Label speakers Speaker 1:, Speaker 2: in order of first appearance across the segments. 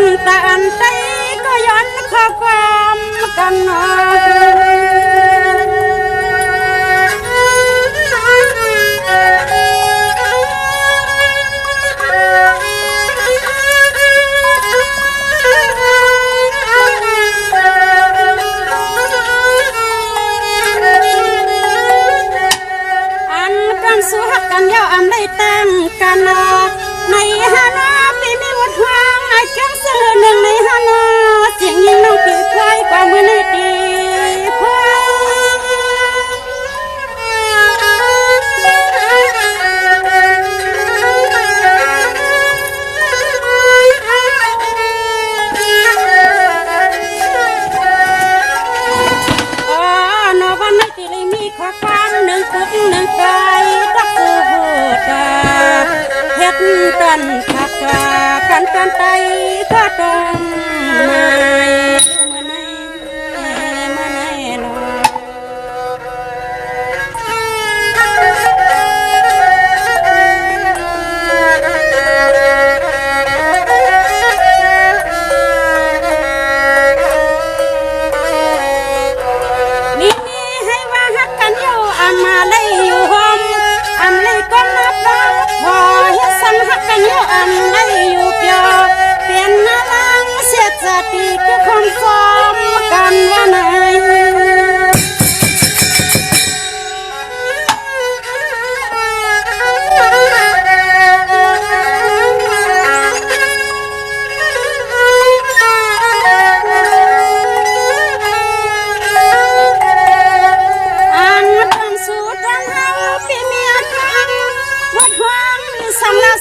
Speaker 1: นตาอันใจก็ย้อนข้อความกันหนอสู้หักกันยาวอำได้ตั้งกันในฮานาปีมีวัดหางไอ้แก้งเสือหนึ่งในฮานาเสียงยิงน้องปีพลอยกว่ามือในตีพลนอวันในตีเลยมีข้อความหนึ่งปุ๊บหนึ่งใจเฮ็ดกันคักกันกันไปก็ต้องมาเมื่อไหนเนาะนี่ให้ว่าฮักกันอยู่อามาเลยอยู่ห้องอำเลยก็นับพอเฮ็ดสังหักกันอยู่อำเลยอยู่เปียเปลี่ยนหน้าลังเสียจติคือคนซ้อมกันว่าไหน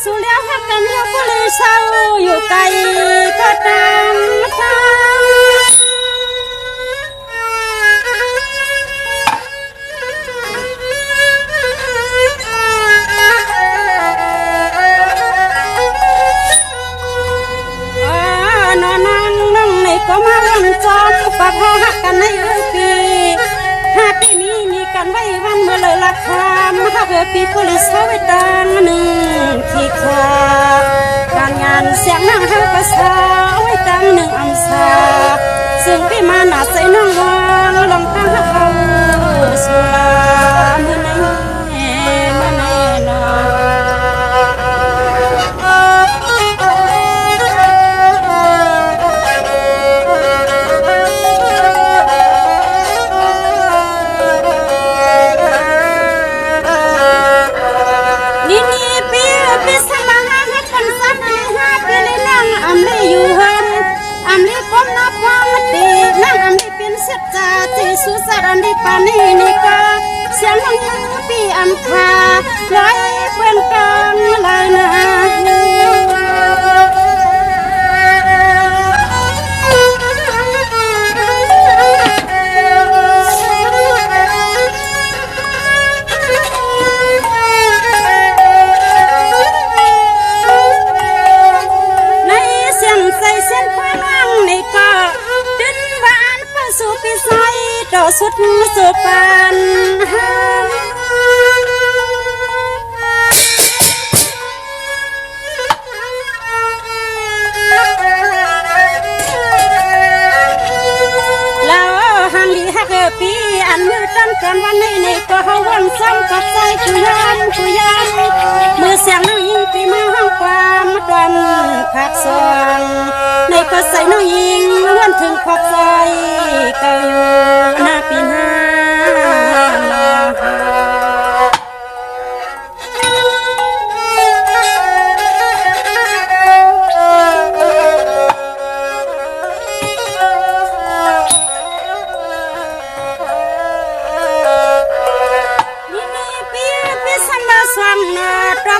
Speaker 1: สู้แล้วหักกันแล้วก็เลยเศร้าอยู่ไกลก็ตามทางน้องในก็มาวันจอมปะพอหักกันในปี5 ปีนี้มีกันไว้วันเมื่อเลยราคามาหักปีก็เลยเศร้าไปตางหนึ่งที่ขาการงานเสียงนั่งเฮาก็สาวไว้ตั้งหนึ่งอำสาซึ่งพี่มาหนาใส่น้องวางลองตั้งหักเอาสุลาเมื่อไหนนอสุสานดีปานีนี่ก็เสียงน้องปีอำคาลอยเพื่อนกันลายนาในเสียงใส่เสียงควายนั่งนี่ก็ดึงหวานก็สู่ปีใสดอกสุดสุปานแล้วหังลีฮักปีอันมือตั้งกันวันนี้ก็เฮาวันซ้ำกับใจกุยามมือเสียงน้องยิงปีมาห้องความดำผักซองในก็ใส่น้องยิงวันถึงขอบใจเก่าอยู่หน้าปีหน้า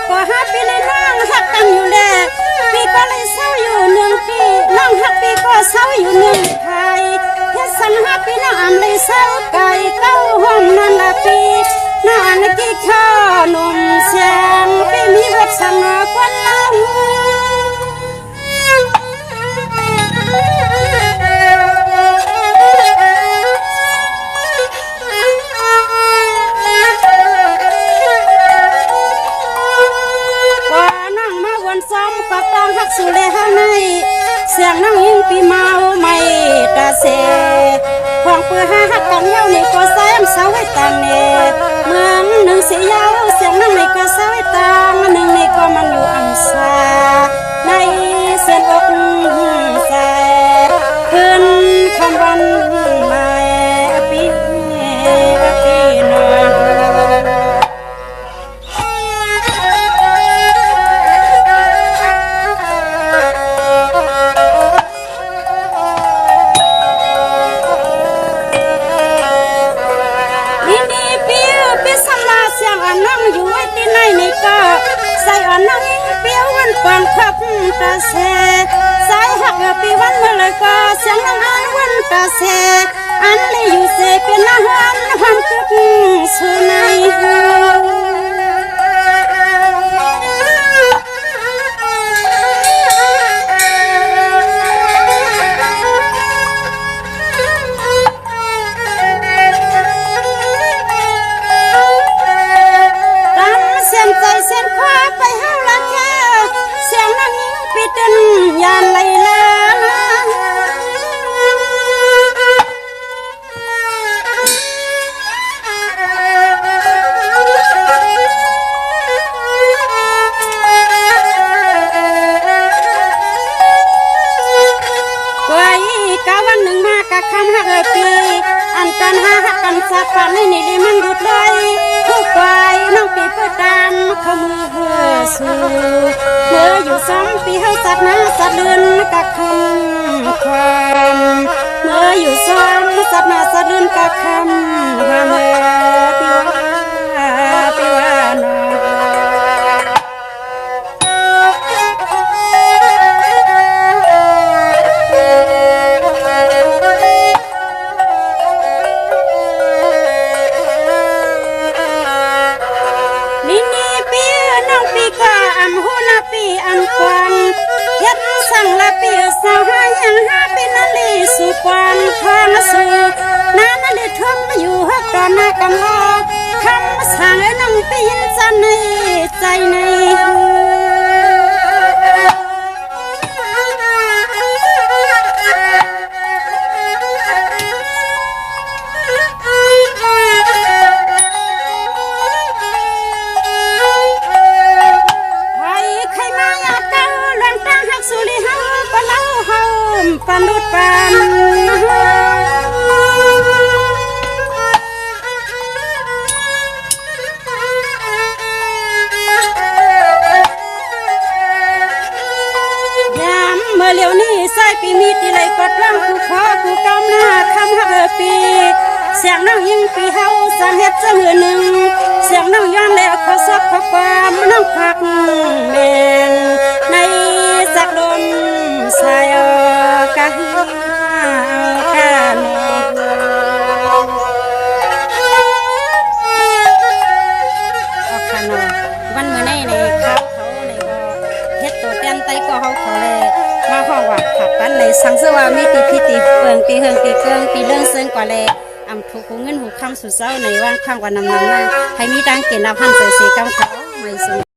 Speaker 1: ก็ฮักปีในน้องฮักกันอยู่แลปีก็เลยเศร้าอยู่หนึ่งปีน้องฮักปีก็เศร้าอยู่หนึ่งไทยเฮ็ดสันฮักปีน้องอำเลยเศร้าไก่เก้าห้องนั่นละปีน้าอันกี่ข้อหนุ่มเสียงปีมีวัดสังควันเล่า สู่แลเฮาใน เสียงนั่งยิงปีเมาไม่ตาเสของเปื้อหักกันเย้าในก็แซมเสาไว้ต่างเนเมืองหนึ่งเสียเย้าเสียงนั่งในก็เสาไว้ต่างหนึ่งในก็มันอยู่อันซาในเส้นอกใส่ขึ้นคำวันไม่ปีนอนนั่งอยู่ไว้ที่ไหนนี่ก็ใส่อ่อนนั่งเปี้ยววันปานขับตาเสสายหักปีวันเมื่อไรก็เสียงนั่งอันวันตาเสอันเลยอยู่เสเป็นอาหารความกึกสู่ในยานไหลลาวันหนึ่งมากะคำหักปีอันกันหักกันสาปันในนี่มันดุดเลยทุกไปน้องปีเปิดตามเขามือเหือสู่เมื่ออยู่2 ปีเฮาสัตว์นะสัตว์เลือนกะคำความเมื่ออยู่2 สัตว์นะสัตว์เลือนกะคำความเมื่อปีว่านอสั่งละปีสาวหายังหาเป็นนาลีสุกวันทางสู่นานาลีทมอยู่ฮักตอนนากันลอคำสั่งไอ้น้องปียินจันในใจในปันดุดปันยามเมื่อเลี้ยวนี้ใส่ปีมีตีไหลกดร่างกูขอกูกำหน้าคำหักปีเสียงน้องยิงปีเฮาสั่งเฮ็ดจะมือหนึ่งเสียงน้องย้อนแล้วเขาซับเขาความน้องพักแมงในสักลมสายกันวันเมื่อในเขาในก็เฮ็ดตัวเต้นไตก็เขาเลยมาห้องว่าขับกันเลยสังเสว่ามีตีพิตีเปิงตีเฮืองตีเกิงตีเรื่องเซิงกว่าเลยอำถูกเงินหูคำสุดเศร้าในว่างข้างกว่านำนำมาให้มีดังเกณฑ์รับพันเสียกำเขาไม่สูง